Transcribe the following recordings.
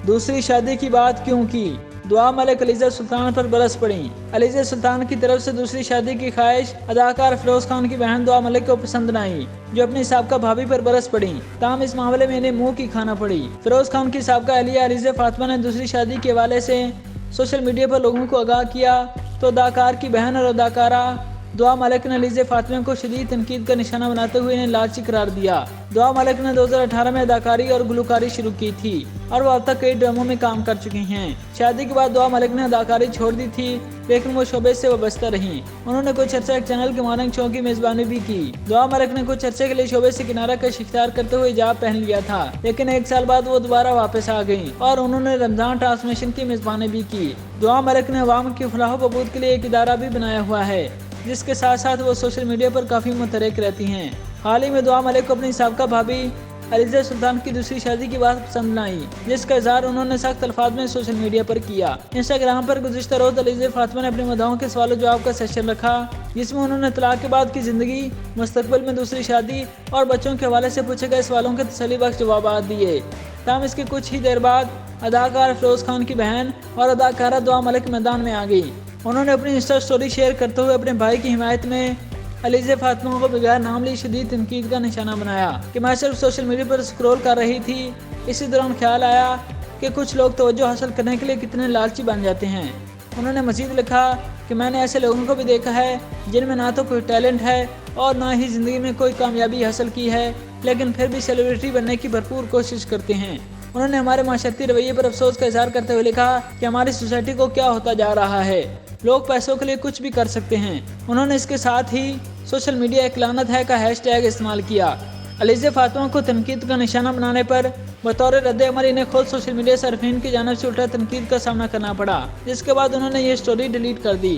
दूसरी शादी की बात क्यों की? दुआ मलिक अलीज़ा सुल्तान पर बरस पड़ी। अलीज़ा सुल्तान की तरफ से दूसरी शादी की ख्वाहिश अदाकार फिरोज खान की बहन दुआ मलिक को पसंद न आई, जो अपनी साबका भाभी पर बरस पड़ी। ताम इस मामले में इन्हें मुंह की खाना पड़ी। फिरोज खान की साबका अहलिया अलीज़ा फातिमा ने दूसरी शादी के हवाले से सोशल मीडिया पर लोगों को आगाह किया तो अदाकार की बहन और अदाकारा दुआ मलिक ने अलीज़ा फातिमा को शदीद तनकीद का निशाना बनाते हुए इन्हें लालची करार दिया। दुआ मलिक ने 2018 में अदाकारी और गुलकारी शुरू की थी और वो अब तक कई ड्रामों में काम कर चुकी हैं। शादी के बाद दुआ मलिक ने अदाकारी छोड़ दी थी, लेकिन वो शोबे से वाबस्ता रहीं। उन्होंने कुछ अर्सा एक चैनल के मॉर्निंग शो की मेजबानी भी की। दुआ मलिक ने कुछ अर्से के लिए शोबे से किनारा कश इख्तियार करते हुए हिजाब पहन लिया था, लेकिन 1 साल बाद वो दोबारा वापस आ गईं और उन्होंने रमजान ट्रांसमिशन की मेजबानी भी की। दुआ मलिक ने अवाम की फलाह बहबूद के लिए एक इदारा भी बनाया हुआ है, जिसके साथ साथ वो सोशल मीडिया पर काफ़ी मुतहरिक रहती हैं। हाल ही में दुआ मलिक को अपनी साबका भाभी अलीज़ा सुल्तान की दूसरी शादी की बात पसंद न आई, जिसका इज़हार उन्होंने सख्त अल्फाज में सोशल मीडिया पर किया। इंस्टाग्राम पर गुज़िश्ता रोज़ अलीज़ा फातिमा ने अपने मदाहों के सवाल जवाब का सेशन रखा, जिसमें उन्होंने तलाक के बाद की ज़िंदगी, मुस्तकबिल में दूसरी शादी और बच्चों के हवाले से पूछे गए सवालों के तसल्ली बख्श जवाब दिए। ताहम इसके कुछ ही देर बाद अदाकार फिरोज खान की बहन और अदाकारा दुआ मलिक मैदान में आ गई। उन्होंने अपनी इंस्टा स्टोरी शेयर करते हुए अपने भाई की हिमायत में अलीज़ा फातिमा को बगैर नाम ली शदीद तनकीद का निशाना बनाया कि मैं सिर्फ सोशल मीडिया पर स्क्रॉल कर रही थी। इसी दौरान ख्याल आया कि कुछ लोग तवज्जो हासिल करने के लिए कितने लालची बन जाते हैं। उन्होंने मज़ीद लिखा कि मैंने ऐसे लोगों को भी देखा है जिनमें ना तो कोई टैलेंट है और ना ही ज़िंदगी में कोई कामयाबी हासिल की है, लेकिन फिर भी सेलिब्रिटी बनने की भरपूर कोशिश करते हैं। उन्होंने हमारे माशरती रवैये पर अफसोस का इज़हार करते हुए लिखा कि हमारी सोसाइटी को क्या होता जा रहा है, लोग पैसों के लिए कुछ भी कर सकते हैं। उन्होंने इसके साथ ही सोशल मीडिया एक लानत है का हैशटैग इस्तेमाल किया। अलीज़ा फातिमा को तनकीद का निशाना बनाने पर बतौर रद्द-ए-अमल इन्हें खुद सोशल मीडिया सरफीन की जानिब से उल्टा तनकीद का सामना करना पड़ा, जिसके बाद उन्होंने ये स्टोरी डिलीट कर दी।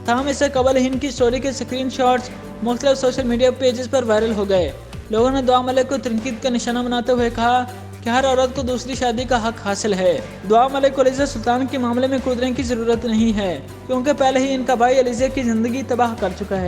ताहम इससे कबल ही इनकी स्टोरी के स्क्रीन शॉट्स मुख्तलिफ सोशल मीडिया पेजेस पर वायरल हो गए। लोगों ने दुआ मलिक को तनकीद का निशाना बनाते हुए कहा कि हर औरत को दूसरी शादी का हक हासिल है। दुआ मलिक को अलीज़ा सुल्तान के मामले में कूदने की ज़रूरत नहीं है, क्योंकि पहले ही इनका भाई अलीज़ा की ज़िंदगी तबाह कर चुका है।